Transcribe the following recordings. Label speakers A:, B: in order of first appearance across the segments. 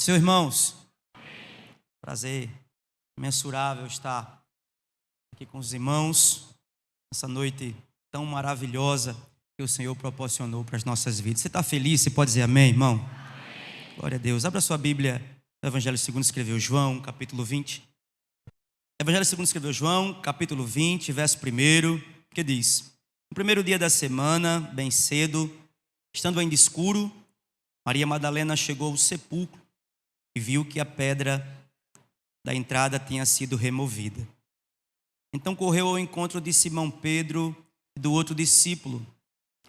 A: Pode ser, irmãos. Prazer imensurável estar aqui com os irmãos essa noite tão maravilhosa que o Senhor proporcionou para as nossas vidas. Você está feliz? Você pode dizer amém, irmão? Amém. Glória a Deus. Abra sua Bíblia no Evangelho segundo escreveu João, capítulo 20. Evangelho segundo escreveu João, capítulo 20, verso 1, que diz: no primeiro dia da semana, bem cedo, estando ainda escuro, Maria Madalena chegou ao sepulcro e viu que a pedra da entrada tinha sido removida. Então correu ao encontro de Simão Pedro e do outro discípulo,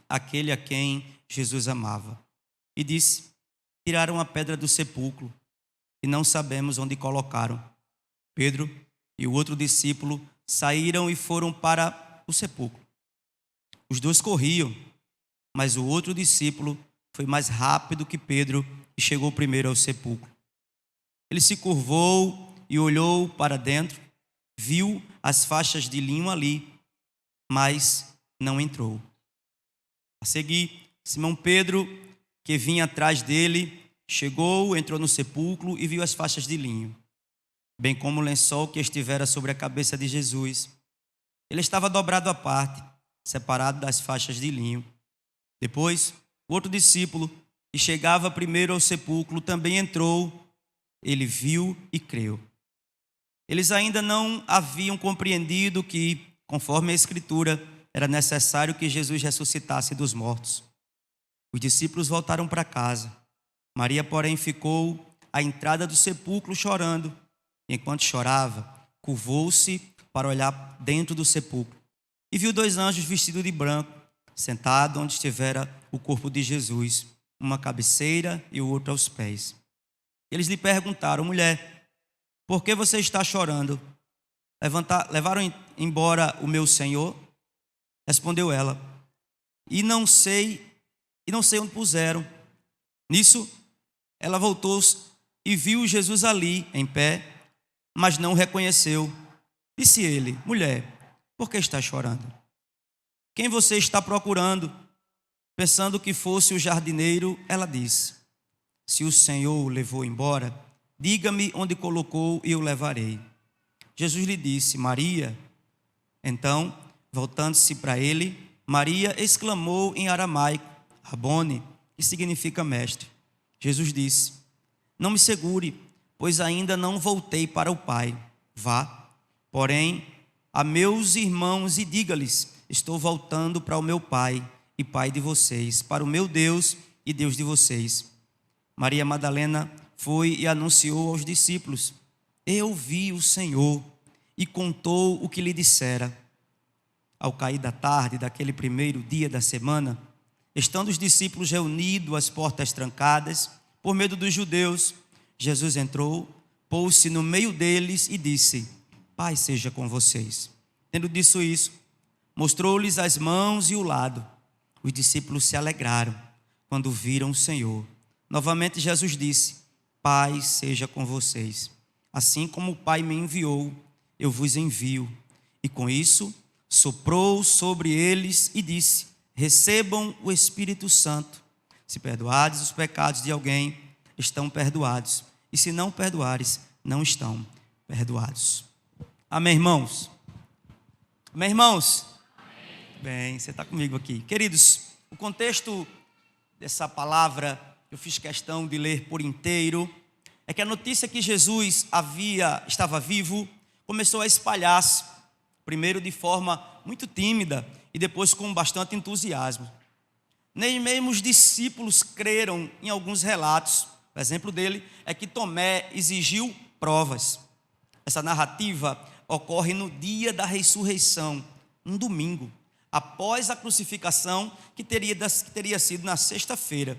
A: aquele a quem Jesus amava, e disse: tiraram a pedra do sepulcro e não sabemos onde colocaram. Pedro e o outro discípulo saíram e foram para o sepulcro. Os dois corriam, mas o outro discípulo foi mais rápido que Pedro e chegou primeiro ao sepulcro. Ele se curvou e olhou para dentro, viu as faixas de linho ali, mas não entrou. A seguir, Simão Pedro, que vinha atrás dele, chegou, entrou no sepulcro e viu as faixas de linho, bem como o lençol que estivera sobre a cabeça de Jesus. Ele estava dobrado à parte, separado das faixas de linho. Depois, o outro discípulo, que chegava primeiro ao sepulcro, também entrou. Ele viu e creu. Eles ainda não haviam compreendido que, conforme a Escritura, era necessário que Jesus ressuscitasse dos mortos. Os discípulos voltaram para casa. Maria, porém, ficou à entrada do sepulcro chorando. Enquanto chorava, curvou-se para olhar dentro do sepulcro e viu dois anjos vestidos de branco, sentados onde estivera o corpo de Jesus, uma à cabeceira e o outro aos pés. Eles lhe perguntaram: mulher, por que você está chorando? Levaram embora o meu Senhor? Respondeu ela: E não sei onde puseram. Nisso, ela voltou-se e viu Jesus ali, em pé, mas não o reconheceu. Disse ele: mulher, por que está chorando? Quem você está procurando? Pensando que fosse o jardineiro, ela disse: se o Senhor o levou embora, diga-me onde colocou e eu levarei. Jesus lhe disse: Maria. Então, voltando-se para ele, Maria exclamou em aramaico: Rabone, que significa mestre. Jesus disse: não me segure, pois ainda não voltei para o Pai. Vá, porém, a meus irmãos e diga-lhes: estou voltando para o meu Pai e Pai de vocês, para o meu Deus e Deus de vocês. Maria Madalena foi e anunciou aos discípulos: eu vi o Senhor, e contou o que lhe dissera. Ao cair da tarde daquele primeiro dia da semana, estando os discípulos reunidos, as portas trancadas, por medo dos judeus, Jesus entrou, pôs-se no meio deles e disse: paz seja com vocês. Tendo dito isso, mostrou-lhes as mãos e o lado. Os discípulos se alegraram quando viram o Senhor. Novamente Jesus disse: paz seja com vocês. Assim como o Pai me enviou, eu vos envio. E com isso, soprou sobre eles e disse: recebam o Espírito Santo. Se perdoares os pecados de alguém, estão perdoados. E se não perdoares, não estão perdoados. Amém, irmãos? Amém, irmãos? Amém. Bem, você está comigo aqui. Queridos, o contexto dessa palavra, eu fiz questão de ler por inteiro, é que a notícia que Jesus estava vivo começou a espalhar-se, primeiro de forma muito tímida e depois com bastante entusiasmo. Nem mesmo os discípulos creram em alguns relatos. O exemplo dele é que Tomé exigiu provas. Essa narrativa ocorre no dia da ressurreição, um domingo, após a crucificação que teria sido na sexta-feira.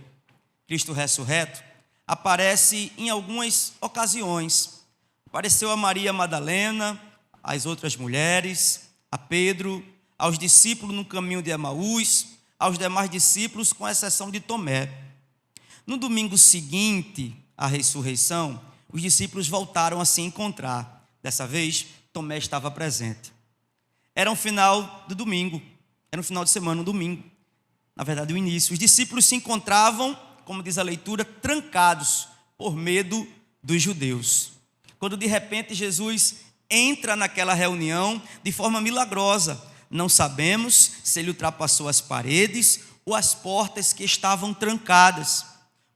A: Cristo ressurreto aparece em algumas ocasiões. Apareceu a Maria Madalena, às outras mulheres, a Pedro, aos discípulos no caminho de Emaús, aos demais discípulos, com exceção de Tomé. No domingo seguinte à ressurreição, os discípulos voltaram a se encontrar. Dessa vez, Tomé estava presente. Era um final do domingo, era um final de semana, um domingo. Na verdade, o início. Os discípulos se encontravam, como diz a leitura, trancados por medo dos judeus. Quando de repente Jesus entra naquela reunião de forma milagrosa, não sabemos se ele ultrapassou as paredes ou as portas que estavam trancadas.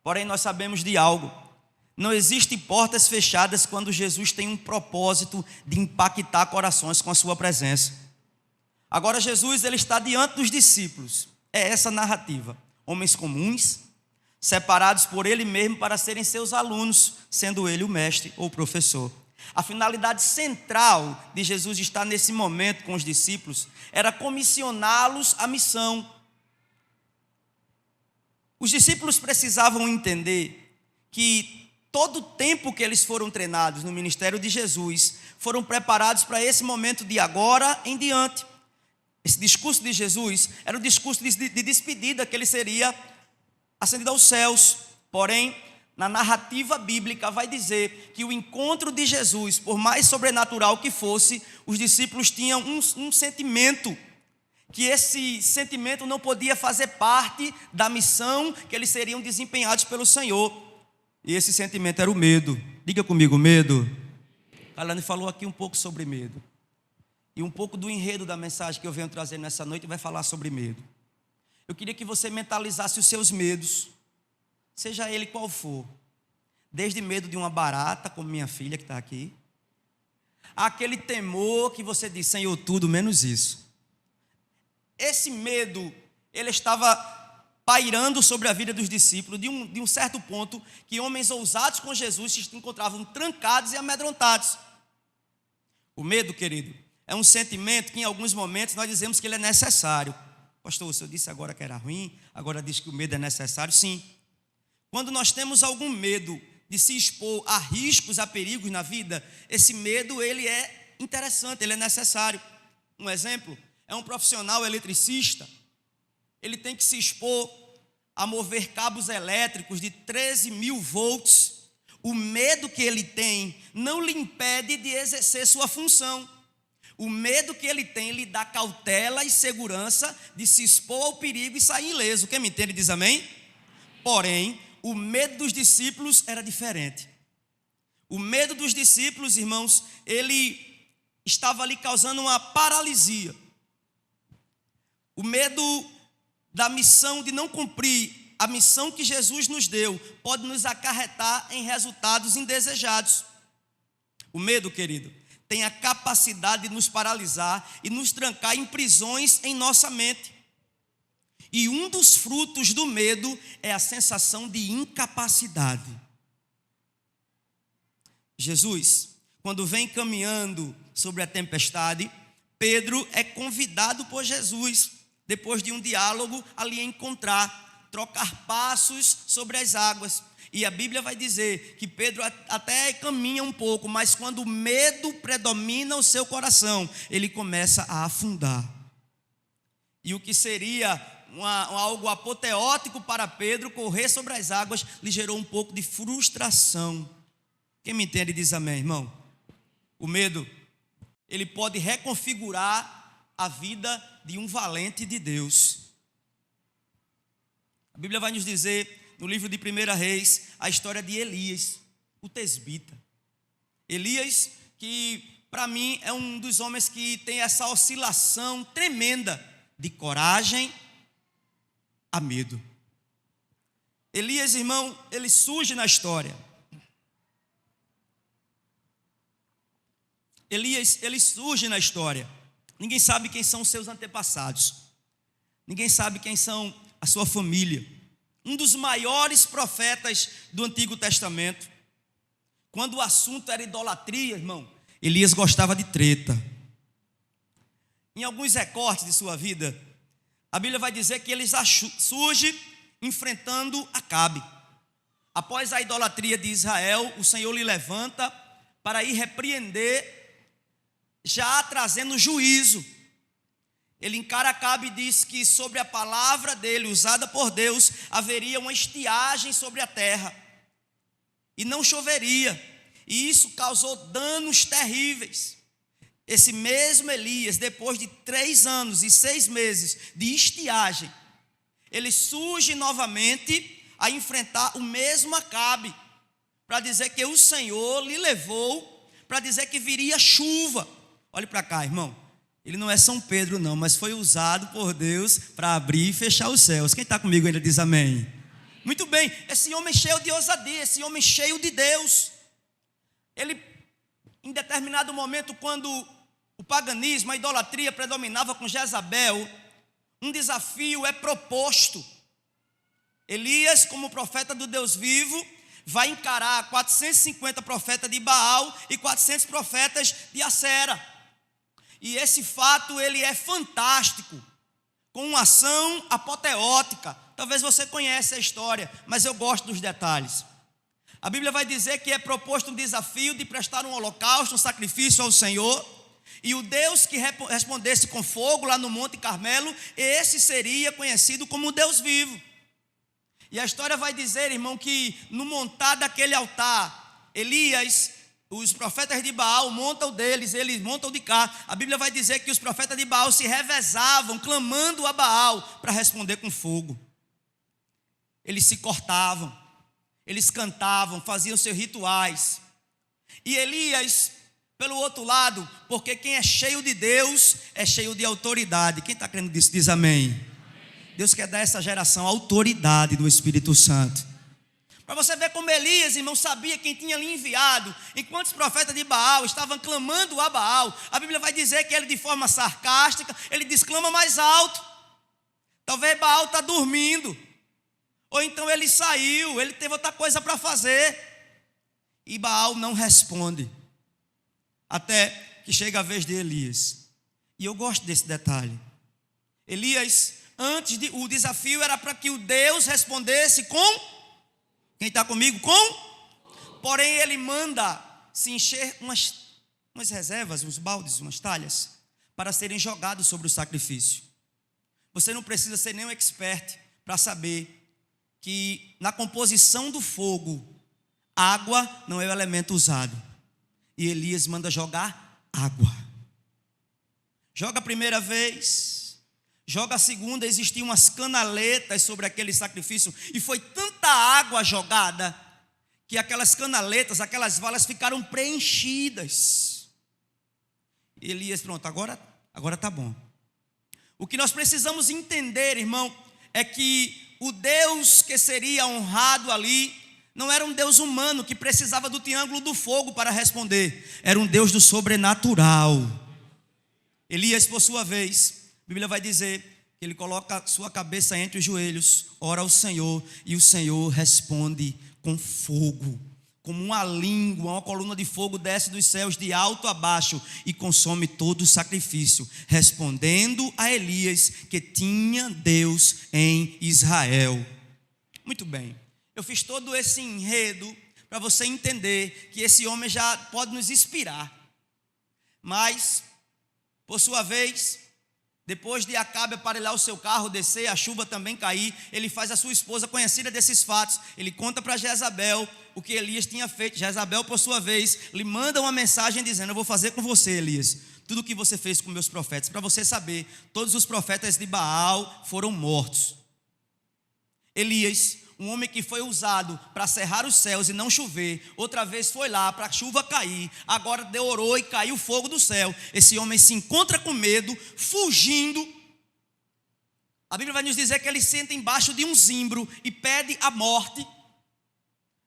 A: Porém, nós sabemos de algo: não existem portas fechadas quando Jesus tem um propósito de impactar corações com a sua presença. Agora Jesus, ele está diante dos discípulos. É essa narrativa. Homens comuns, separados por ele mesmo para serem seus alunos, sendo ele o mestre ou o professor. A finalidade central de Jesus estar nesse momento com os discípulos era comissioná-los à missão. Os discípulos precisavam entender que todo o tempo que eles foram treinados no ministério de Jesus, foram preparados para esse momento de agora em diante. Esse discurso de Jesus era o discurso de despedida, que ele seria ascendido aos céus. Porém, na narrativa bíblica vai dizer que o encontro de Jesus, por mais sobrenatural que fosse, os discípulos tinham um sentimento, que esse sentimento não podia fazer parte da missão que eles seriam desempenhados pelo Senhor. E esse sentimento era o medo. Diga comigo, medo. Kalani falou aqui um pouco sobre medo. E um pouco do enredo da mensagem que eu venho trazer nessa noite vai falar sobre medo. Eu queria que você mentalizasse os seus medos, seja ele qual for. Desde medo de uma barata, como minha filha que está aqui, aquele temor que você diz: Senhor, tudo menos isso. Esse medo, ele estava pairando sobre a vida dos discípulos, de um certo ponto, que homens ousados com Jesus se encontravam trancados e amedrontados. O medo, querido, é um sentimento que em alguns momentos nós dizemos que ele é necessário. Pastor, o senhor disse agora que era ruim, agora diz que o medo é necessário. Sim. Quando nós temos algum medo de se expor a riscos, a perigos na vida, esse medo, ele é interessante, ele é necessário. Um exemplo é um profissional eletricista. Ele tem que se expor a mover cabos elétricos de 13.000 volts. O medo que ele tem não lhe impede de exercer sua função. O medo que ele tem lhe dá cautela e segurança de se expor ao perigo e sair ileso. Quem me entende diz amém? Porém, o medo dos discípulos era diferente. O medo dos discípulos, irmãos, ele estava ali causando uma paralisia. O medo da missão, de não cumprir a missão que Jesus nos deu, pode nos acarretar em resultados indesejados. O medo, querido, tem a capacidade de nos paralisar e nos trancar em prisões em nossa mente. E um dos frutos do medo é a sensação de incapacidade. Jesus, quando vem caminhando sobre a tempestade, Pedro é convidado por Jesus, depois de um diálogo ali encontrar, trocar passos sobre as águas. E a Bíblia vai dizer que Pedro até caminha um pouco, mas quando o medo predomina o seu coração, ele começa a afundar. E o que seria algo apoteótico para Pedro, correr sobre as águas, lhe gerou um pouco de frustração. Quem me entende diz amém, irmão. O medo, ele pode reconfigurar a vida de um valente de Deus. A Bíblia vai nos dizer, no livro de 1 Reis, a história de Elias, o tesbita. Elias, que para mim é um dos homens que tem essa oscilação tremenda de coragem a medo. Elias, irmão, ele surge na história. Elias, ele surge na história. Ninguém sabe quem são os seus antepassados. Ninguém sabe quem são a sua família. Um dos maiores profetas do Antigo Testamento. Quando o assunto era idolatria, irmão, Elias gostava de treta. Em alguns recortes de sua vida, a Bíblia vai dizer que ele surge enfrentando Acabe. Após a idolatria de Israel, o Senhor lhe levanta para ir repreender, já trazendo juízo. Ele encara Acabe e diz que sobre a palavra dele, usada por Deus, haveria uma estiagem sobre a terra e não choveria, e isso causou danos terríveis. Esse mesmo Elias, depois de 3 anos e 6 meses de estiagem, ele surge novamente a enfrentar o mesmo Acabe, para dizer que o Senhor lhe levou, para dizer que viria chuva. Olhe para cá, irmão. Ele não é São Pedro não, mas foi usado por Deus para abrir e fechar os céus. Quem está comigo ainda diz amém. Muito bem, esse homem cheio de ousadia, esse homem cheio de Deus. Ele, em determinado momento, quando o paganismo, a idolatria predominava com Jezabel, um desafio é proposto. Elias, como profeta do Deus vivo, vai encarar 450 profetas de Baal e 400 profetas de Acera. E esse fato, ele é fantástico, com uma ação apoteótica. Talvez você conheça a história, mas eu gosto dos detalhes. A Bíblia vai dizer que é proposto um desafio de prestar um holocausto, um sacrifício ao Senhor, e o Deus que respondesse com fogo lá no Monte Carmelo, esse seria conhecido como o Deus vivo. E a história vai dizer, irmão, que no montar daquele altar, Elias, os profetas de Baal montam deles, eles montam de cá. A Bíblia vai dizer que os profetas de Baal se revezavam, clamando a Baal para responder com fogo. Eles se cortavam, eles cantavam, faziam seus rituais. E Elias, pelo outro lado, porque quem é cheio de Deus é cheio de autoridade. Quem está crendo disso diz amém. Deus quer dar a essa geração a autoridade do Espírito Santo. Para você ver como Elias, irmão, sabia quem tinha lhe enviado. Enquanto os profetas de Baal estavam clamando a Baal, a Bíblia vai dizer que ele, de forma sarcástica, ele desclama mais alto. Talvez Baal está dormindo. Ou então ele saiu, ele teve outra coisa para fazer. E Baal não responde. Até que chega a vez de Elias. E eu gosto desse detalhe. Elias, o desafio era para que o Deus respondesse com... Quem está comigo? Porém ele manda se encher umas reservas, uns baldes, umas talhas, para serem jogados sobre o sacrifício. Você não precisa ser nenhum expert para saber que na composição do fogo, água não é o elemento usado. E Elias manda jogar água. Joga a primeira vez, joga a segunda, existiam umas canaletas sobre aquele sacrifício, e foi tanta água jogada, que aquelas canaletas, aquelas valas ficaram preenchidas. E Elias, pronto, agora está bom. O que nós precisamos entender, irmão, é que o Deus que seria honrado ali, não era um Deus humano que precisava do triângulo do fogo para responder, era um Deus do sobrenatural. Elias, por sua vez, a Bíblia vai dizer que ele coloca sua cabeça entre os joelhos, ora ao Senhor, e o Senhor responde com fogo, como uma língua, uma coluna de fogo desce dos céus de alto a baixo e consome todo o sacrifício, respondendo a Elias que tinha Deus em Israel. Muito bem, eu fiz todo esse enredo para você entender que esse homem já pode nos inspirar, mas, por sua vez, depois de Acabe aparelhar o seu carro, descer, a chuva também cair, ele faz a sua esposa conhecida desses fatos. Ele conta para Jezabel o que Elias tinha feito. Jezabel, por sua vez, lhe manda uma mensagem dizendo: eu vou fazer com você, Elias, tudo o que você fez com meus profetas. Para você saber, todos os profetas de Baal foram mortos. Elias, um homem que foi usado para cerrar os céus e não chover, outra vez foi lá para a chuva cair, agora orou e caiu fogo do céu. Esse homem se encontra com medo, fugindo. A Bíblia vai nos dizer que ele senta embaixo de um zimbro e pede a morte.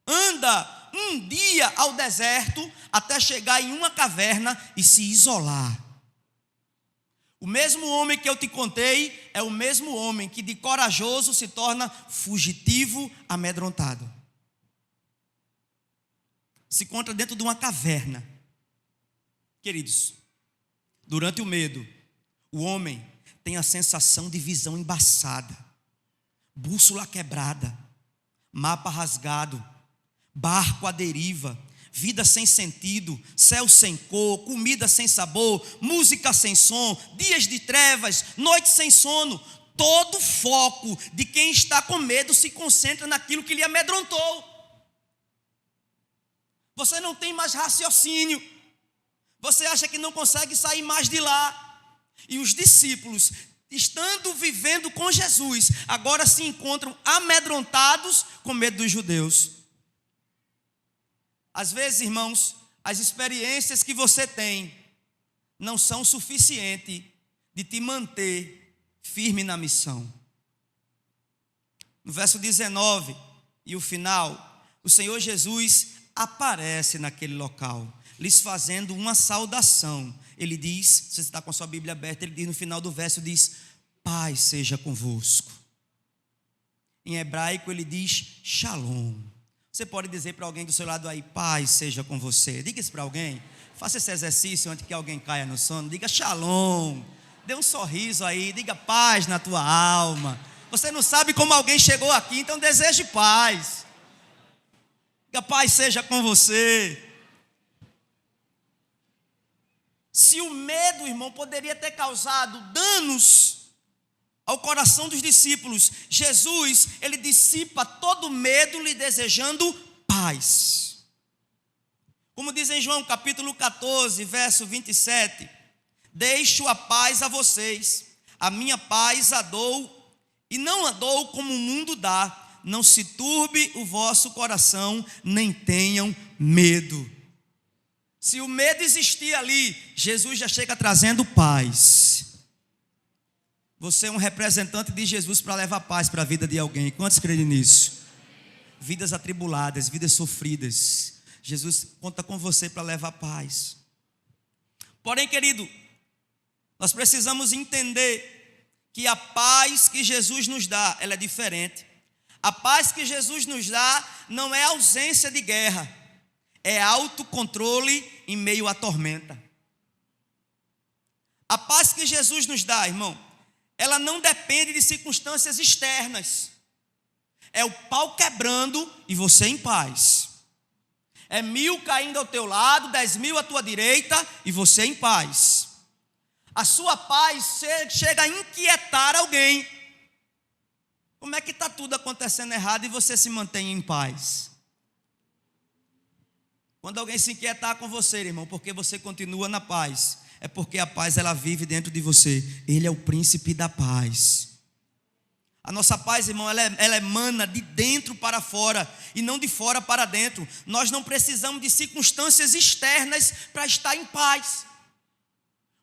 A: Anda um dia ao deserto até chegar em uma caverna e se isolar. O mesmo homem que eu te contei é o mesmo homem que de corajoso se torna fugitivo, amedrontado. Se encontra dentro de uma caverna. Queridos, durante o medo, o homem tem a sensação de visão embaçada, bússola quebrada, mapa rasgado, barco à deriva, vida sem sentido, céu sem cor, comida sem sabor, música sem som, dias de trevas, noites sem sono. Todo o foco de quem está com medo se concentra naquilo que lhe amedrontou. Você não tem mais raciocínio. Você acha que não consegue sair mais de lá. E os discípulos, estando vivendo com Jesus, agora se encontram amedrontados com medo dos judeus. Às vezes, irmãos, as experiências que você tem não são suficientes de te manter firme na missão. No verso 19 e o final, o Senhor Jesus aparece naquele local, lhes fazendo uma saudação. Ele diz, se você está com a sua Bíblia aberta, ele diz no final do verso, diz: paz seja convosco. Em hebraico ele diz shalom. Você pode dizer para alguém do seu lado aí: paz seja com você. Diga isso para alguém. Faça esse exercício antes que alguém caia no sono. Diga shalom. Dê um sorriso aí. Diga paz na tua alma. Você não sabe como alguém chegou aqui, então deseje paz. Diga paz seja com você. Se o medo, irmão, poderia ter causado danos ao coração dos discípulos, Jesus, ele dissipa todo medo lhe desejando paz. Como diz em João capítulo 14, verso 27, deixo a paz a vocês, a minha paz a dou, e não a dou como o mundo dá, não se turbe o vosso coração, nem tenham medo. Se o medo existia ali, Jesus já chega trazendo paz. Você é um representante de Jesus para levar paz para a vida de alguém. Quantos creem nisso? Vidas atribuladas, vidas sofridas. Jesus conta com você para levar paz. Porém, querido, nós precisamos entender que a paz que Jesus nos dá, ela é diferente. A paz que Jesus nos dá não é ausência de guerra, é autocontrole em meio à tormenta. A paz que Jesus nos dá, irmão, ela não depende de circunstâncias externas. É o pau quebrando e você em paz. É 1000 caindo ao teu lado, 10.000 à tua direita e você em paz. A sua paz chega a inquietar alguém. Como é que está tudo acontecendo errado e você se mantém em paz? Quando alguém se inquietar com você, irmão, porque você continua na paz, é porque a paz ela vive dentro de você. Ele é o príncipe da paz. A nossa paz, irmão, ela emana de dentro para fora e não de fora para dentro. Nós não precisamos de circunstâncias externas para estar em paz.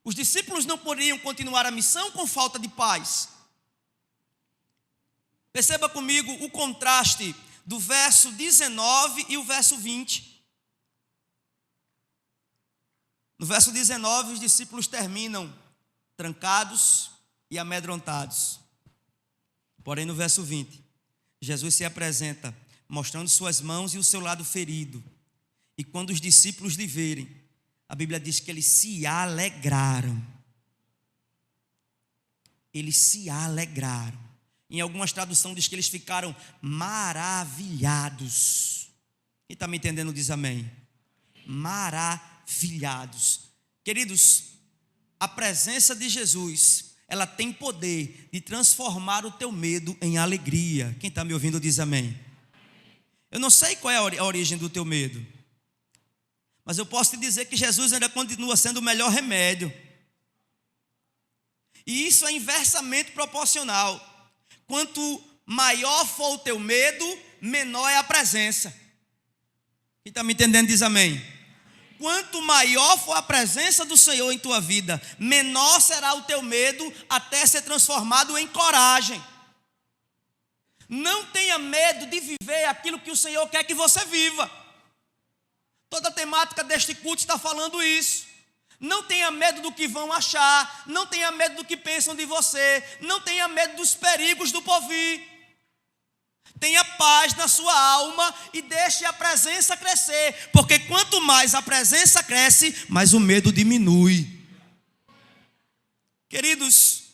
A: Os discípulos não poderiam continuar a missão com falta de paz. Perceba comigo o contraste do verso 19 e o verso 20. No verso 19, os discípulos terminam trancados e amedrontados. Porém, no verso 20, Jesus se apresenta, mostrando suas mãos e o seu lado ferido. E quando os discípulos lhe verem, a Bíblia diz que eles se alegraram. Eles se alegraram. Em algumas traduções diz que eles ficaram maravilhados. Quem está me entendendo diz amém. Maravilhados. Queridos, a presença de Jesus, ela tem poder de transformar o teu medo em alegria. Quem está me ouvindo diz amém. Eu não sei qual é a origem do teu medo, mas eu posso te dizer que Jesus ainda continua sendo o melhor remédio. E isso é inversamente proporcional. Quanto maior for o teu medo, menor é a presença. Quem está me entendendo diz amém. Quanto maior for a presença do Senhor em tua vida, menor será o teu medo até ser transformado em coragem. Não tenha medo de viver aquilo que o Senhor quer que você viva. Toda a temática deste culto está falando isso. Não tenha medo do que vão achar, não tenha medo do que pensam de você, não tenha medo dos perigos do porvir. Tenha paz na sua alma e deixe a presença crescer, porque quanto mais a presença cresce, mais o medo diminui. Queridos,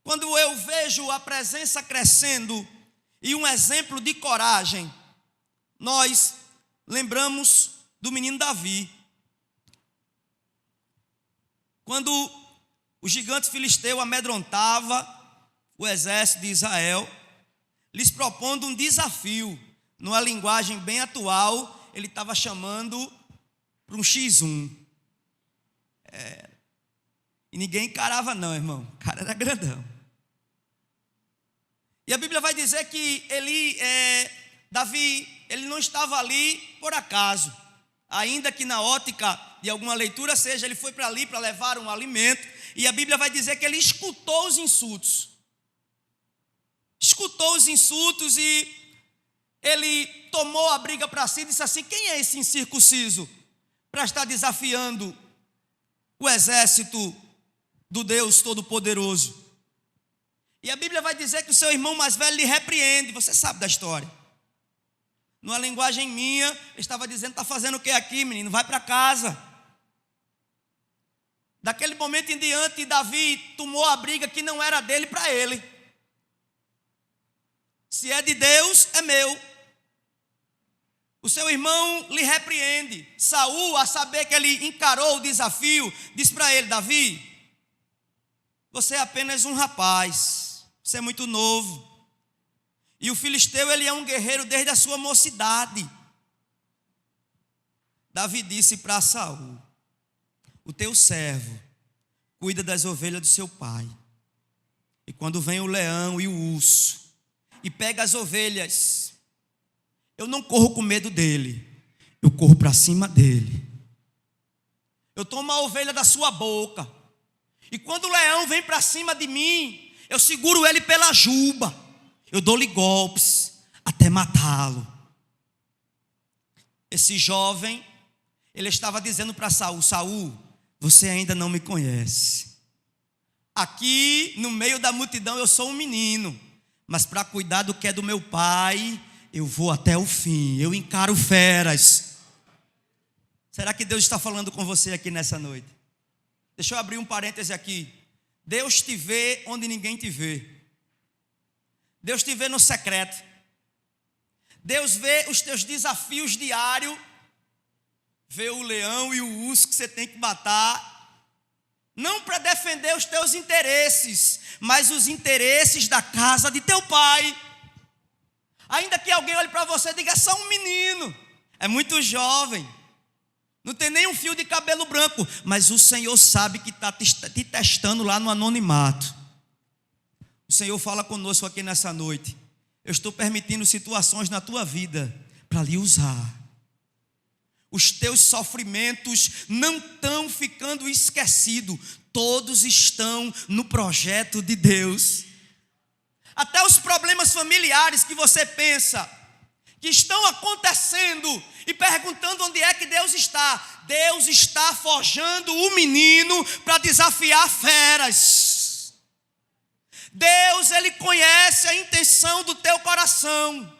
A: quando eu vejo a presença crescendo e um exemplo de coragem, nós lembramos do menino Davi. Quando o gigante filisteu amedrontava o exército de Israel, lhes propondo um desafio, numa linguagem bem atual, ele estava chamando para um X1. E ninguém encarava não, irmão, o cara era grandão. E a Bíblia vai dizer que Davi, ele não estava ali por acaso. ainda que na ótica de alguma leitura seja, ele foi para ali para levar um alimento, e a Bíblia vai dizer que ele escutou os insultos. Escutou os insultos e ele tomou a briga para si e disse assim: quem é esse incircunciso para estar desafiando o exército do Deus Todo-Poderoso? E a Bíblia vai dizer que o seu irmão mais velho lhe repreende. Você sabe da história. Numa linguagem minha, ele estava dizendo: está fazendo o que aqui, menino? Vai para casa. Daquele momento em diante, Davi tomou a briga que não era dele para ele. Se é de Deus, é meu. O seu irmão lhe repreende. Saul, a saber que ele encarou o desafio, disse para ele: Davi, você é apenas um rapaz, você é muito novo. E o filisteu, ele é um guerreiro desde a sua mocidade. Davi disse para Saul: o teu servo cuida das ovelhas do seu pai. E quando vem o leão e o urso e pega as ovelhas, eu não corro com medo dele, eu corro para cima dele. Eu tomo a ovelha da sua boca. E quando o leão vem para cima de mim, eu seguro ele pela juba. Eu dou-lhe golpes até matá-lo. Esse jovem, ele estava dizendo para Saul: Saul, você ainda não me conhece. Aqui no meio da multidão eu sou um menino, mas para cuidar do que é do meu pai, eu vou até o fim, eu encaro feras. Será que Deus está falando com você aqui nessa noite? Deixa eu abrir um parêntese aqui. Deus te vê onde ninguém te vê. Deus te vê no secreto. Deus vê os teus desafios diários. Vê o leão e o urso que você tem que matar. Não para defender os teus interesses, mas os interesses da casa de teu pai. Ainda que alguém olhe para você e diga: é só um menino, é muito jovem, não tem nem um fio de cabelo branco. Mas o Senhor sabe que está te testando lá no anonimato. O Senhor fala conosco aqui nessa noite: eu estou permitindo situações na tua vida para lhe usar. Os teus sofrimentos não estão ficando esquecidos, todos estão no projeto de Deus. Até os problemas familiares que você pensa que estão acontecendo e perguntando onde é que Deus está forjando o menino para desafiar feras. Deus, ele conhece a intenção do teu coração.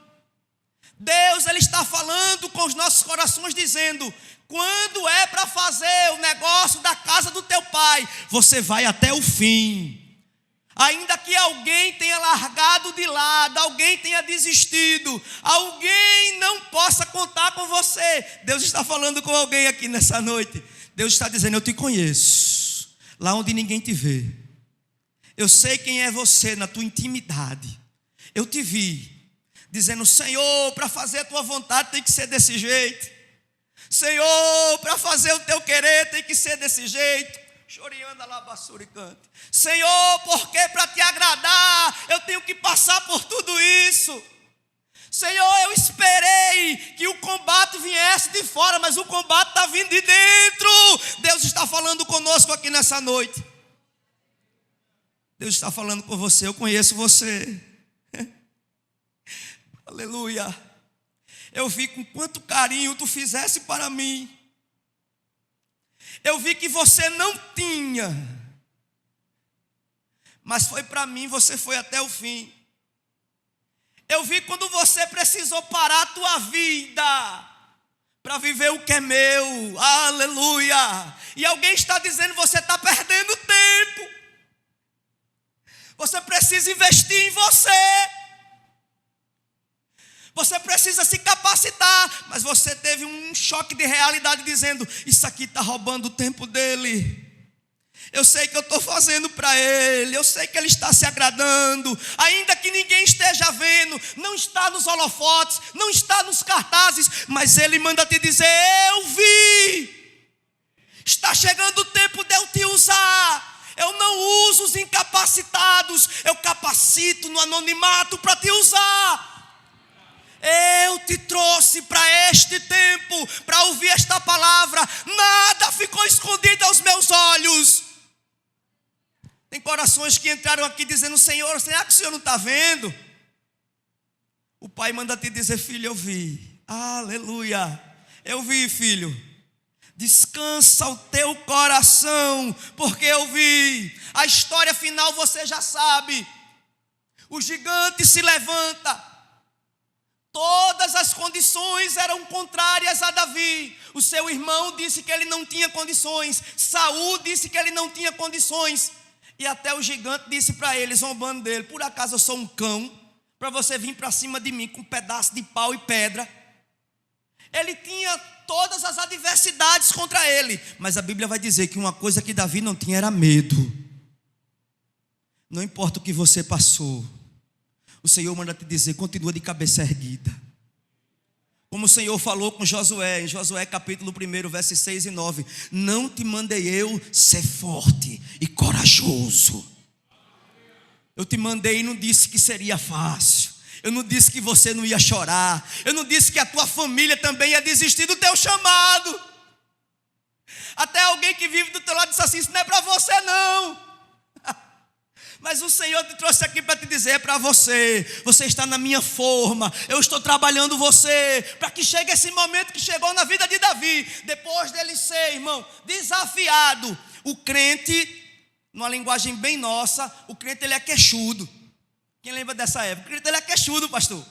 A: Deus, ele está falando com os nossos corações, dizendo: quando é para fazer o negócio da casa do teu pai, você vai até o fim. Ainda que alguém tenha largado de lado, alguém tenha desistido, alguém não possa contar com você, Deus está falando com alguém aqui nessa noite. Deus está dizendo: eu te conheço, lá onde ninguém te vê. Eu sei quem é você na tua intimidade. Eu te vi dizendo: Senhor, para fazer a tua vontade tem que ser desse jeito. Senhor, para fazer o teu querer tem que ser desse jeito. Chorianda lá, bassuricante. Senhor, porque para te agradar eu tenho que passar por tudo isso. Senhor, eu esperei que o combate viesse de fora, mas o combate está vindo de dentro. Deus está falando conosco aqui nessa noite. Deus está falando com você. Eu conheço você. Aleluia. Eu vi com quanto carinho tu fizesse para mim. Eu vi que você não tinha, mas foi para mim, você foi até o fim. Eu vi quando você precisou parar a tua vida para viver o que é meu. Aleluia. E alguém está dizendo: você está perdendo tempo. Você precisa investir em você. Você precisa se capacitar. Mas você teve um choque de realidade dizendo: isso aqui está roubando o tempo dele. Eu sei que eu estou fazendo para ele. Eu sei que ele está se agradando. Ainda que ninguém esteja vendo. Não está nos holofotes. Não está nos cartazes. Mas ele manda te dizer: eu vi. Está chegando o tempo de eu te usar. Eu não uso os incapacitados. Eu capacito no anonimato para te usar. Eu te trouxe para este tempo, para ouvir esta palavra. Nada ficou escondido aos meus olhos. Tem corações que entraram aqui dizendo: Senhor, será que o Senhor não está vendo? O Pai manda te dizer: filho, eu vi. Aleluia. Eu vi, filho. Descansa o teu coração, porque eu vi. A história final você já sabe. O gigante se levanta. Todas as condições eram contrárias a Davi. O seu irmão disse que ele não tinha condições. Saul disse que ele não tinha condições. E até o gigante disse para ele, zombando dele: por acaso eu sou um cão para você vir para cima de mim com um pedaço de pau e pedra? Ele tinha todas as adversidades contra ele. Mas a Bíblia vai dizer que uma coisa que Davi não tinha era medo. Não importa o que você passou, o Senhor manda te dizer: continua de cabeça erguida. Como o Senhor falou com Josué, em Josué capítulo 1, versos 6 e 9: não te mandei eu ser forte e corajoso. Eu te mandei e não disse que seria fácil. Eu não disse que você não ia chorar. Eu não disse que a tua família também ia desistir do teu chamado. Até alguém que vive do teu lado disse assim: isso não é para você não. Mas o Senhor te trouxe aqui para te dizer: é para você. Você está na minha forma. Eu estou trabalhando você para que chegue esse momento que chegou na vida de Davi. Depois dele ser, irmão, desafiado. O crente, numa linguagem bem nossa, o crente ele é queixudo. Quem lembra dessa época? O crente ele é queixudo, pastor.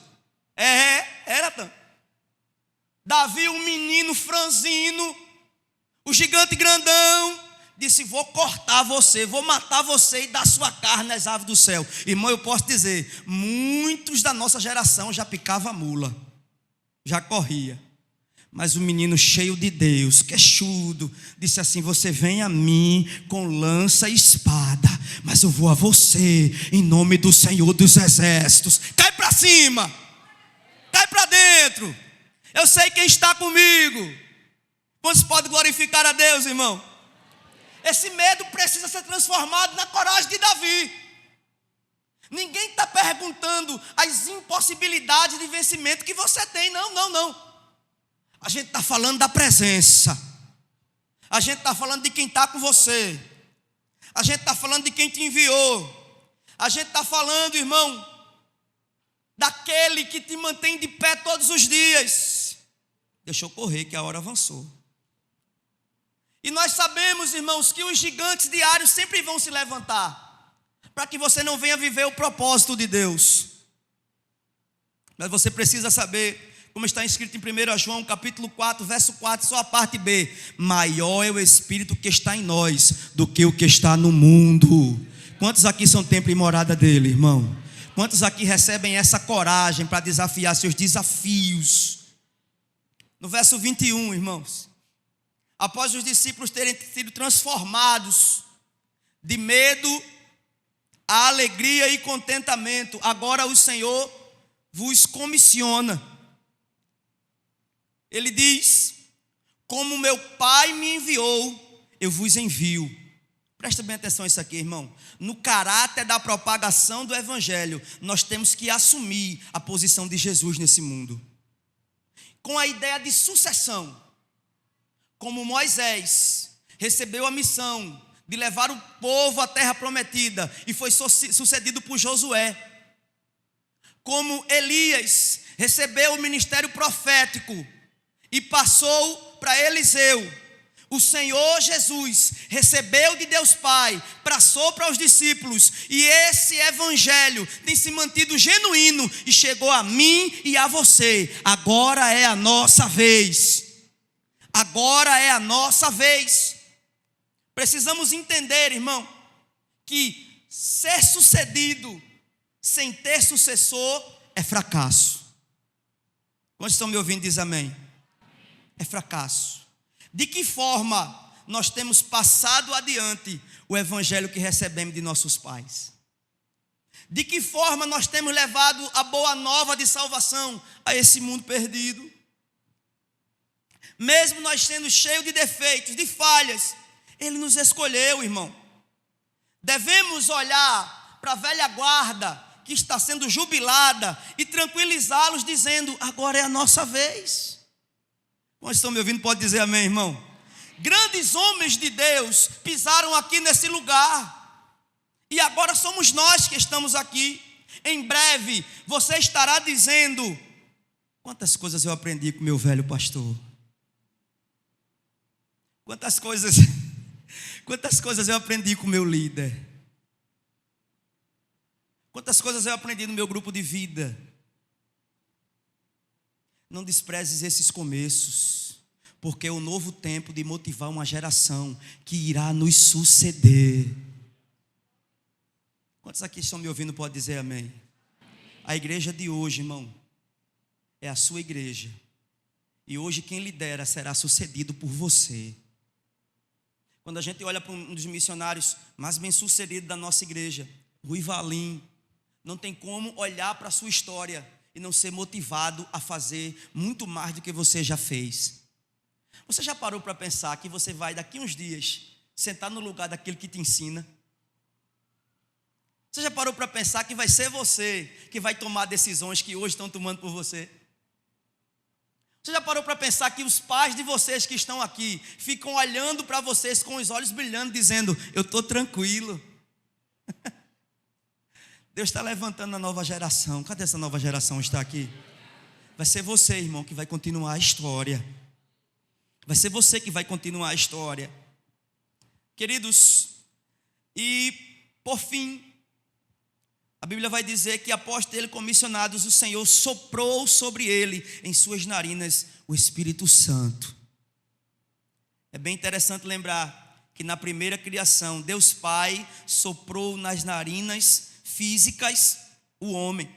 A: Era tanto. Davi, um menino franzino, o gigante grandão, disse: vou cortar você, vou matar você e dar sua carne às aves do céu. Irmão, eu posso dizer, muitos da nossa geração já picava mula, já corria. Mas o menino cheio de Deus, queixudo, disse assim: você vem a mim com lança e espada, mas eu vou a você em nome do Senhor dos Exércitos. Cai para cima, cai para dentro. Eu sei quem está comigo. Quantos podem glorificar a Deus, irmão? Esse medo precisa ser transformado na coragem de Davi. Ninguém está perguntando as impossibilidades de vencimento que você tem. Não. A gente está falando da presença. A gente está falando de quem está com você. A gente está falando de quem te enviou. A gente está falando, irmão, daquele que te mantém de pé todos os dias. Deixa eu correr que a hora avançou. E nós sabemos, irmãos, que os gigantes diários sempre vão se levantar, para que você não venha viver o propósito de Deus. Mas você precisa saber, como está escrito em 1 João capítulo 4, verso 4, só a parte B: maior é o Espírito que está em nós do que o que está no mundo. Quantos aqui são templo e morada dele, irmão? Quantos aqui recebem essa coragem para desafiar seus desafios? No verso 21, irmãos: após os discípulos terem sido transformados de medo a alegria e contentamento, agora o Senhor vos comissiona. Ele diz: como meu Pai me enviou, eu vos envio. Presta bem atenção a isso aqui, irmão. No caráter da propagação do Evangelho, nós temos que assumir a posição de Jesus nesse mundo, com a ideia de sucessão. Como Moisés recebeu a missão de levar o povo à terra prometida e foi sucedido por Josué. Como Elias recebeu o ministério profético e passou para Eliseu, o Senhor Jesus recebeu de Deus Pai, passou para os discípulos, e esse evangelho tem se mantido genuíno e chegou a mim e a você. Agora é a nossa vez. Agora é a nossa vez. Precisamos entender, irmão, que ser sucedido sem ter sucessor é fracasso. Quantos estão me ouvindo? Diz amém. É fracasso. De que forma nós temos passado adiante o evangelho que recebemos de nossos pais? De que forma nós temos levado a boa nova de salvação a esse mundo perdido? Mesmo nós sendo cheios de defeitos, de falhas, Ele nos escolheu, irmão. Devemos olhar para a velha guarda que está sendo jubilada e tranquilizá-los dizendo: agora é a nossa vez. Quantos estão me ouvindo? Pode dizer amém, irmão. Grandes homens de Deus pisaram aqui nesse lugar, e agora somos nós que estamos aqui. Em breve você estará dizendo: quantas coisas eu aprendi com meu velho pastor, quantas coisas eu aprendi com meu líder, quantas coisas eu aprendi no meu grupo de vida. Não desprezes esses começos, porque é o novo tempo de motivar uma geração que irá nos suceder. Quantos aqui estão me ouvindo? Pode dizer amém. A igreja de hoje, irmão, é a sua igreja, e hoje quem lidera será sucedido por você. Quando a gente olha para um dos missionários mais bem-sucedidos da nossa igreja, Rui Valim, não tem como olhar para a sua história e não ser motivado a fazer muito mais do que você já fez. Você já parou para pensar que você vai daqui uns dias sentar no lugar daquele que te ensina? Você já parou para pensar que vai ser você que vai tomar decisões que hoje estão tomando por você? Você já parou para pensar que os pais de vocês que estão aqui ficam olhando para vocês com os olhos brilhando, dizendo: eu estou tranquilo? Deus está levantando a nova geração. Cadê essa nova geração? Está aqui. Vai ser você, irmão, que vai continuar a história. Vai ser você que vai continuar a história. Queridos, e por fim, a Bíblia vai dizer que após ter comissionados, o Senhor soprou sobre ele, em suas narinas, o Espírito Santo. É bem interessante lembrar que na primeira criação, Deus Pai soprou nas narinas físicas o homem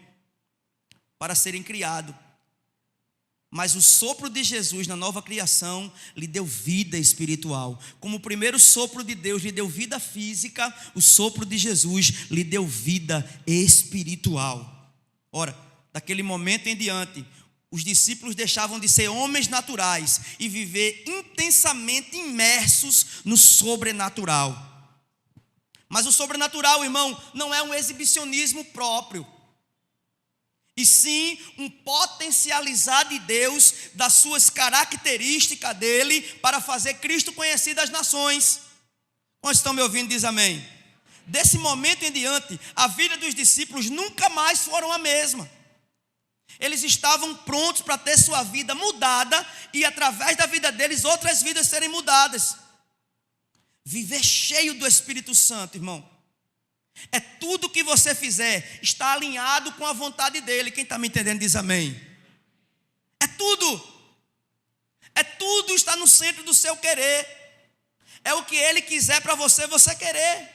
A: para serem criados. Mas o sopro de Jesus na nova criação lhe deu vida espiritual. Como o primeiro sopro de Deus lhe deu vida física, o sopro de Jesus lhe deu vida espiritual. Ora, daquele momento em diante, os discípulos deixavam de ser homens naturais e viver intensamente imersos no sobrenatural. Mas o sobrenatural, irmão, não é um exibicionismo próprio, e sim um potencializar de Deus, das suas características dele, para fazer Cristo conhecido às nações. Quantos estão me ouvindo? Diz amém. Desse momento em diante, a vida dos discípulos nunca mais foram a mesma. Eles estavam prontos para ter sua vida mudada, e através da vida deles, outras vidas serem mudadas. Viver cheio do Espírito Santo, irmão, é tudo que você fizer está alinhado com a vontade dele. Quem está me entendendo diz amém. É tudo está no centro do seu querer. É o que ele quiser para você, você querer.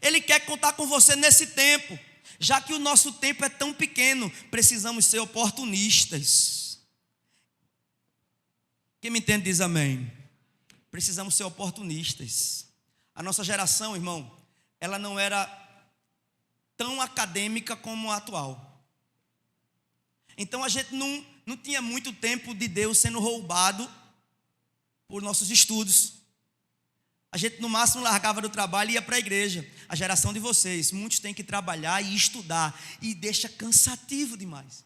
A: Ele quer contar com você nesse tempo. Já que o nosso tempo é tão pequeno, precisamos ser oportunistas. Quem me entende diz amém. Precisamos ser oportunistas. A nossa geração, irmão, ela não era tão acadêmica como a atual. Então a gente não tinha muito tempo de Deus sendo roubado por nossos estudos. A gente no máximo largava do trabalho e ia para a igreja. A geração de vocês, muitos têm que trabalhar e estudar, e deixa cansativo demais,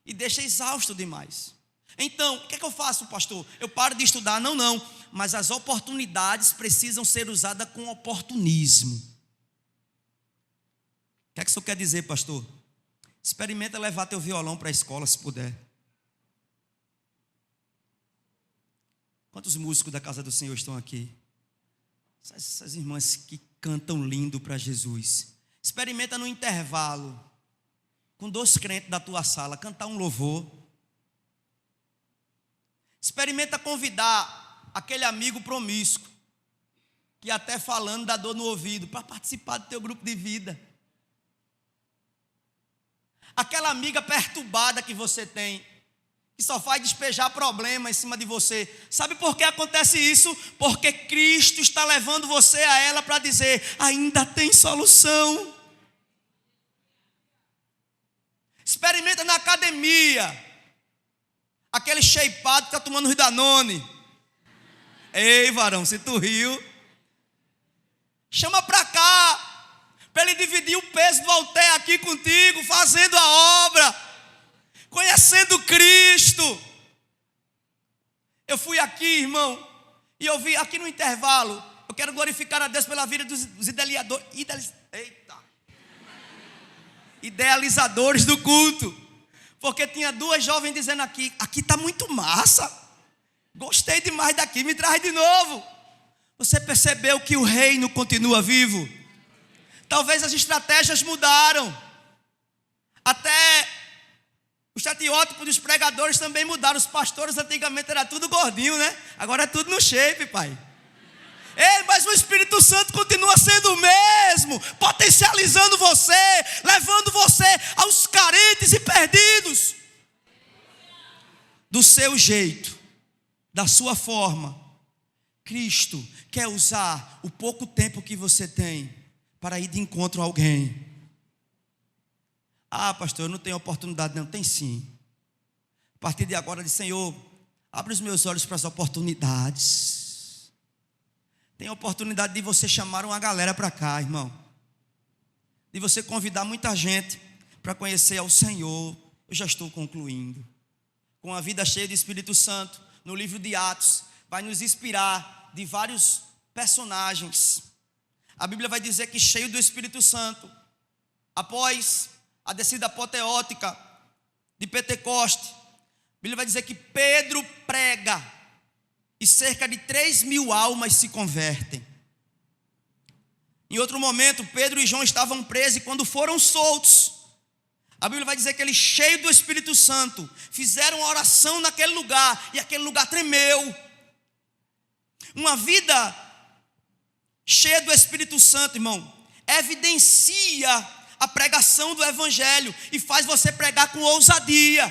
A: e deixa exausto demais. Então, o que é que eu faço, pastor? Eu paro de estudar? Não, mas as oportunidades precisam ser usadas com oportunismo. O que é que o senhor quer dizer, pastor? Experimenta levar teu violão para a escola, se puder. Quantos músicos da casa do Senhor estão aqui? Essas irmãs que cantam lindo para Jesus. Experimenta no intervalo, com 2 crentes da tua sala, cantar um louvor. Experimenta convidar aquele amigo promíscuo, que até falando dá dor no ouvido, para participar do teu grupo de vida. Aquela amiga perturbada que você tem, que só faz despejar problema em cima de você. Sabe por que acontece isso? Porque Cristo está levando você a ela para dizer: ainda tem solução. Experimenta na academia, aquele shapeado que está tomando Danone. Ei, varão, se tu riu, chama para cá, para ele querer dividir o peso do altar aqui contigo, fazendo a obra, conhecendo Cristo. Eu fui aqui, irmão, e eu vi aqui no intervalo. Eu quero glorificar a Deus pela vida dos idealizadores do culto. Porque tinha duas jovens dizendo aqui está muito massa. Gostei demais daqui, me traz de novo. Você percebeu que o reino continua vivo? Talvez as estratégias mudaram. Até o estereótipo dos pregadores também mudaram. Os pastores antigamente era tudo gordinho, né? Agora é tudo no shape, pai. Mas o Espírito Santo continua sendo o mesmo, potencializando você, levando você aos carentes e perdidos. Do seu jeito, da sua forma, Cristo quer usar o pouco tempo que você tem para ir de encontro a alguém. Ah, pastor, eu não tenho oportunidade. Não, tem sim. A partir de agora, diz: Senhor, abre os meus olhos para as oportunidades. Tem a oportunidade de você chamar uma galera para cá, irmão. De você convidar muita gente para conhecer ao Senhor. Eu já estou concluindo. Com a vida cheia do Espírito Santo, no livro de Atos, vai nos inspirar de vários personagens. A Bíblia vai dizer que, cheio do Espírito Santo, após a descida apoteótica de Pentecoste, a Bíblia vai dizer que Pedro prega e cerca de 3.000 almas se convertem. Em outro momento, Pedro e João estavam presos, e quando foram soltos, a Bíblia vai dizer que eles, cheios do Espírito Santo, fizeram uma oração naquele lugar, e aquele lugar tremeu. Uma vida cheia do Espírito Santo, irmão, evidencia a pregação do Evangelho e faz você pregar com ousadia.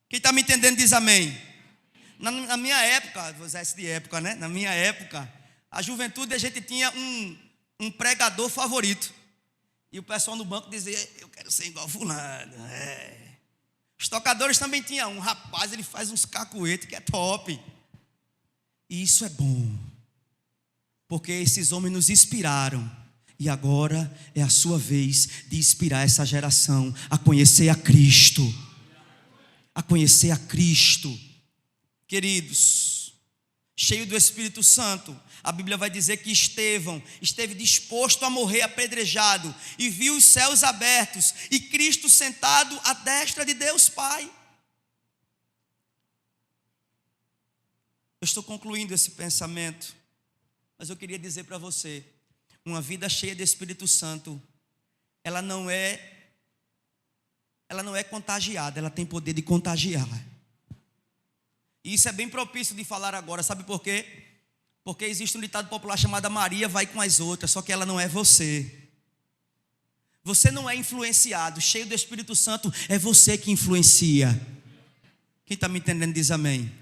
A: Quem está me entendendo diz amém. Na minha época, vou usar esse de época, né? Na minha época, a juventude, a gente tinha um pregador favorito. E o pessoal no banco dizia: eu quero ser igual fulano. Os tocadores também tinham um rapaz, ele faz uns cacuetes que é top. E isso é bom, porque esses homens nos inspiraram. E agora é a sua vez de inspirar essa geração a conhecer a Cristo. A conhecer a Cristo. Queridos, cheio do Espírito Santo, a Bíblia vai dizer que Estevão esteve disposto a morrer apedrejado e viu os céus abertos e Cristo sentado à destra de Deus Pai. Eu estou concluindo esse pensamento, mas eu queria dizer para você: uma vida cheia de Espírito Santo, ela não é contagiada, ela tem poder de contagiar. E isso é bem propício de falar agora, sabe por quê? Porque existe um ditado popular chamado: Maria vai com as outras, só que ela não é você. Você não é influenciado, cheio do Espírito Santo, é você que influencia. Quem está me entendendo diz amém.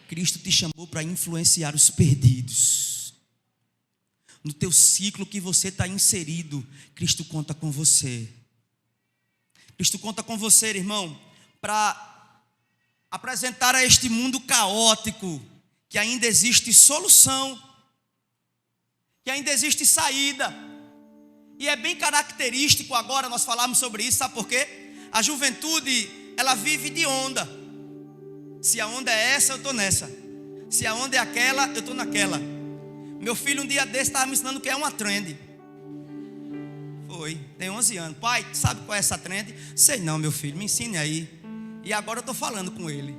A: Cristo te chamou para influenciar os perdidos. No teu ciclo que você está inserido, Cristo conta com você. Cristo conta com você, irmão, para apresentar a este mundo caótico que ainda existe solução, que ainda existe saída. E é bem característico agora nós falarmos sobre isso, sabe por quê? A juventude, ela vive de onda. Se a onda é essa, eu estou nessa. Se a onda é aquela, eu estou naquela. Meu filho um dia desse estava me ensinando o que é uma trend. Foi, tem 11 anos. Pai, sabe qual é essa trend? Sei não, meu filho, me ensine aí. E agora eu estou falando com ele.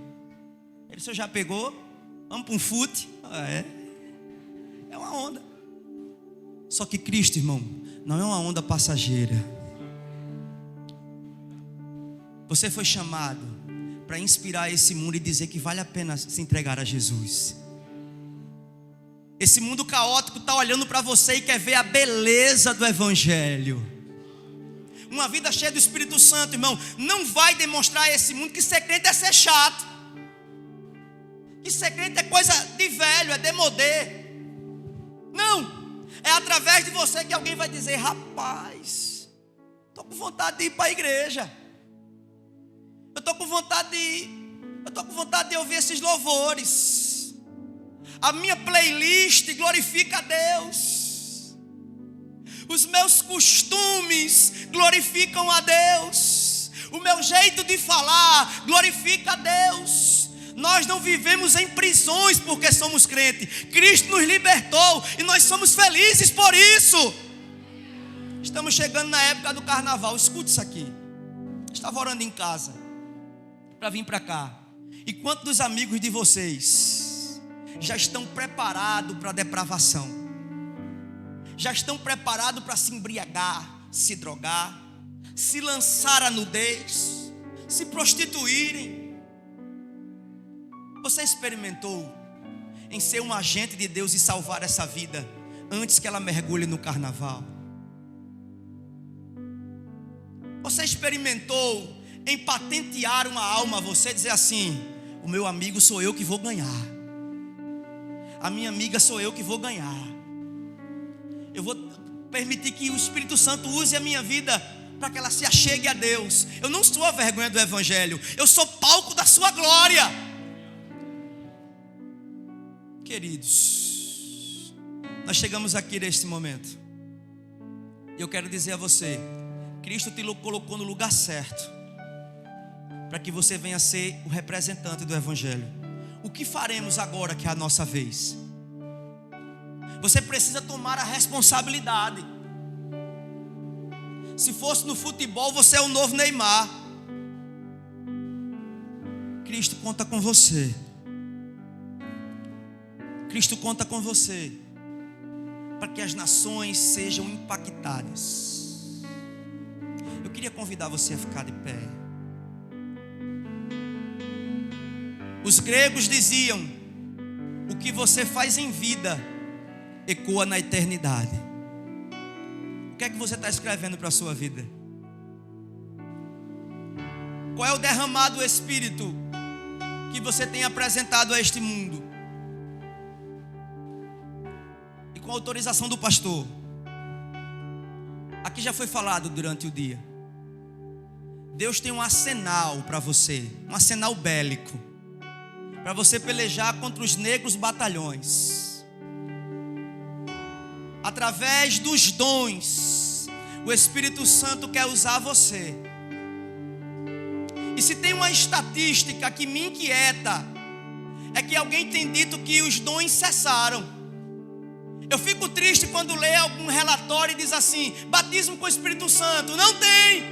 A: Ele: você já pegou? Vamos para um fute? É uma onda. Só que Cristo, irmão, não é uma onda passageira. Você foi chamado para inspirar esse mundo e dizer que vale a pena se entregar a Jesus. Esse mundo caótico está olhando para você e quer ver a beleza do Evangelho. Uma vida cheia do Espírito Santo, irmão, não vai demonstrar a esse mundo que ser crente é ser chato, que ser crente é coisa de velho, é demodê. Não, é através de você que alguém vai dizer: rapaz, estou com vontade de ir para a igreja, eu estou com vontade de ouvir esses louvores, a minha playlist glorifica a Deus. Os meus costumes glorificam a Deus. O meu jeito de falar glorifica a Deus. Nós não vivemos em prisões porque somos crentes. Cristo nos libertou e nós somos felizes por isso. Estamos chegando na época do carnaval. Escute isso aqui. Estava orando em casa para vir para cá. E quantos dos amigos de vocês já estão preparados para a depravação? Já estão preparados para se embriagar, se drogar, se lançar à nudez, se prostituírem? Você experimentou em ser um agente de Deus e salvar essa vida antes que ela mergulhe no carnaval? Você experimentou em patentear uma alma, você dizer assim: o meu amigo sou eu que vou ganhar, a minha amiga sou eu que vou ganhar, eu vou permitir que o Espírito Santo use a minha vida para que ela se achegue a Deus. Eu não sou a vergonha do Evangelho, eu sou palco da sua glória. Queridos, nós chegamos aqui neste momento e eu quero dizer a você: Cristo te colocou no lugar certo para que você venha ser o representante do Evangelho. O que faremos agora que é a nossa vez? Você precisa tomar a responsabilidade. Se fosse no futebol, você é o novo Neymar. Cristo conta com você. Cristo conta com você para que as nações sejam impactadas. Eu queria convidar você a ficar de pé. Os gregos diziam: o que você faz em vida ecoa na eternidade. O que é que você está escrevendo para a sua vida? Qual é o derramado Espírito que você tem apresentado a este mundo? E com a autorização do pastor, aqui já foi falado durante o dia, Deus tem um arsenal para você, um arsenal bélico, para você pelejar contra os negros batalhões. Através dos dons, o Espírito Santo quer usar você. E se tem uma estatística que me inquieta, é que alguém tem dito que os dons cessaram. Eu fico triste quando leio algum relatório e diz assim: batismo com o Espírito Santo. Não tem.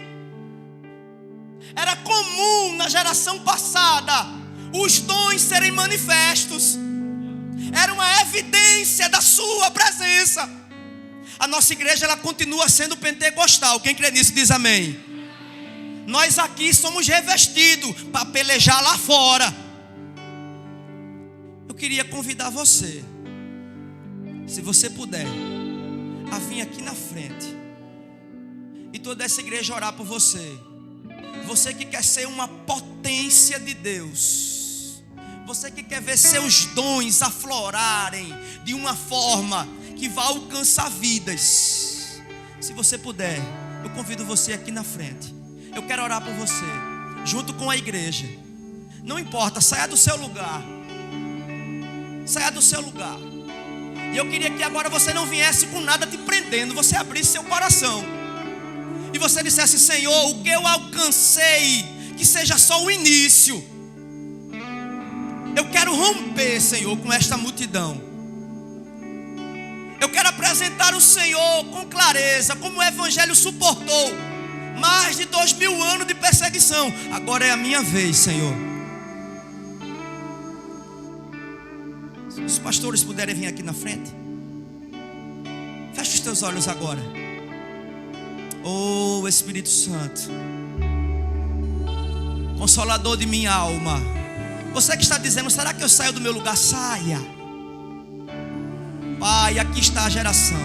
A: Era comum na geração passada os dons serem manifestos. Era uma evidência da sua presença. A nossa igreja, ela continua sendo pentecostal. Quem crê nisso diz amém. Nós aqui somos revestidos para pelejar lá fora. Eu queria convidar você, se você puder, a vir aqui na frente e toda essa igreja orar por você. Você que quer ser uma potência de Deus, você que quer ver seus dons aflorarem de uma forma que vai alcançar vidas. Se você puder, eu convido você aqui na frente. Eu quero orar por você, junto com a igreja. Não importa, saia do seu lugar. Saia do seu lugar. E eu queria que agora você não viesse com nada te prendendo. Você abrisse seu coração e você dissesse: Senhor, o que eu alcancei, que seja só o início. Eu quero romper, Senhor, com esta multidão. Eu quero apresentar o Senhor com clareza, como o Evangelho suportou mais de 2000 anos de perseguição. Agora é a minha vez, Senhor. Se os pastores puderem vir aqui na frente, feche os teus olhos agora. Oh Espírito Santo, Consolador de minha alma, você que está dizendo: será que eu saio do meu lugar? Saia. Pai, aqui está a geração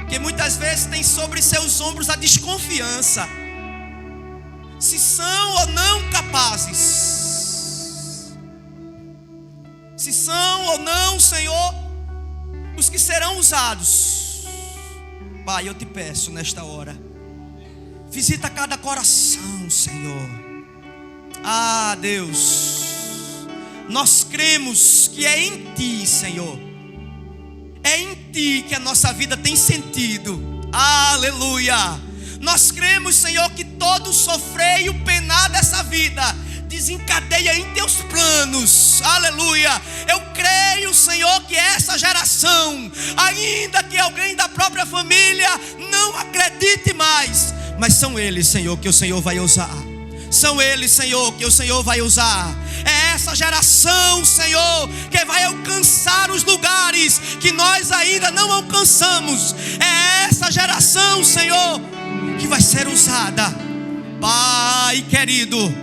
A: que muitas vezes tem sobre seus ombros a desconfiança, se são ou não capazes, se são ou não, Senhor, os que serão usados. Pai, eu te peço nesta hora, visita cada coração, Senhor. Ah, Deus, nós cremos que é em Ti, Senhor. É em Ti que a nossa vida tem sentido. Aleluia. Nós cremos, Senhor, que todo sofrer e o penar dessa vida desencadeia em Teus planos. Aleluia. Eu creio, Senhor, que essa geração, ainda que alguém da própria família não acredite mais, mas são eles, Senhor, que o Senhor vai usar. São eles, Senhor, que o Senhor vai usar. É essa geração, Senhor, que vai alcançar os lugares que nós ainda não alcançamos. É essa geração, Senhor, que vai ser usada. Pai querido,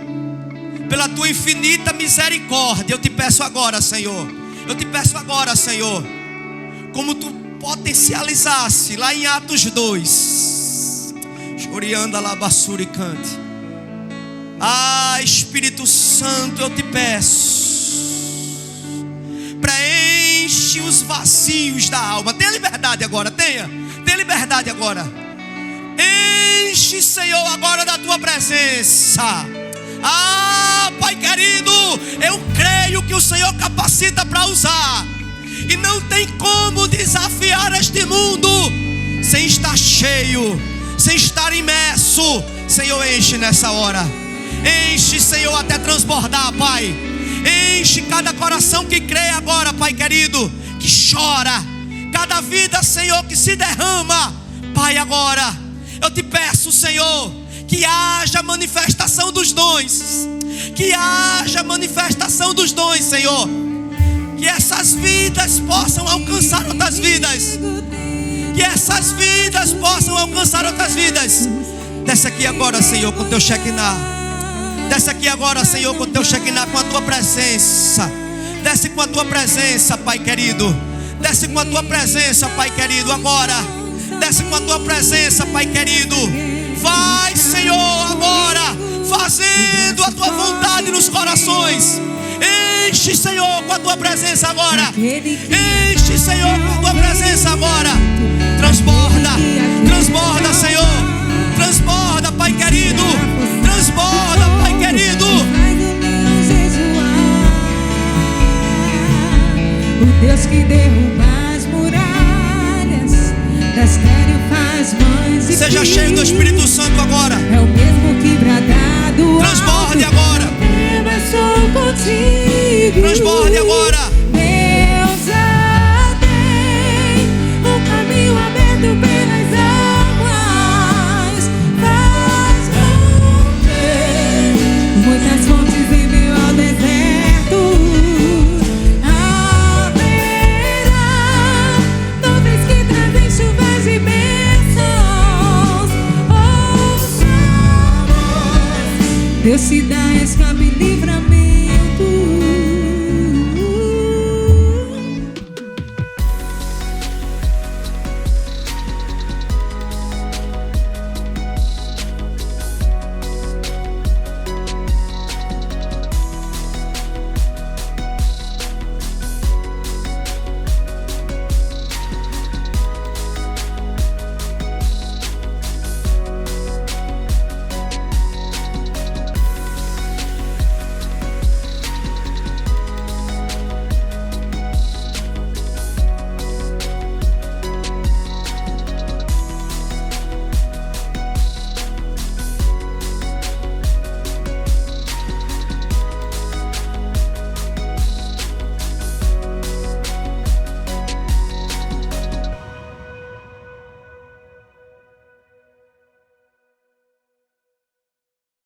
A: pela Tua infinita misericórdia, eu te peço agora, Senhor. Eu te peço agora, Senhor, como Tu potencializasse lá em Atos 2. Chorianda labassuricante. Espírito Santo, eu te peço, preenche os vazios da alma. Tenha liberdade agora, tenha liberdade agora. Enche, Senhor, agora da Tua presença. Pai querido, eu creio que o Senhor capacita para usar, e não tem como desafiar este mundo sem estar cheio, sem estar imerso. Senhor, enche nessa hora. Enche, Senhor, até transbordar, Pai. Enche cada coração que crê agora, Pai querido, que chora. Cada vida, Senhor, que se derrama, Pai, agora eu te peço, Senhor, que haja manifestação dos dons. Que haja manifestação dos dons, Senhor. Que essas vidas possam alcançar outras vidas. Que essas vidas possam alcançar outras vidas. Desce aqui agora, Senhor, com Teu Shekinah. Desce aqui agora, Senhor, com Teu Shekinah, com a Tua presença. Desce com a Tua presença, Pai querido. Desce com a Tua presença, Pai querido, agora. Desce com a Tua presença, Pai querido. Vai, Senhor, agora, fazendo a Tua vontade nos corações. Enche, Senhor, com a Tua presença agora. Enche, Senhor, com a Tua presença agora. Transborda, transborda, Senhor. Transborda, Pai querido. Transborda, Pai querido.
B: O Deus que derruba as muralhas, das estéreo faz mães e
A: seja
B: filhos.
A: cheio do Espírito Santo agora.
B: É o mesmo que bradado.
A: Transborde agora.
B: Eu sou contigo.
A: Transborde agora.
B: Deus tem um caminho aberto pelas águas. Faz romper muitas fontes em meio ao deserto. Haverá nuvens que trazem chuvas de bênçãos. Ouçamos, Deus te dá escape e livra.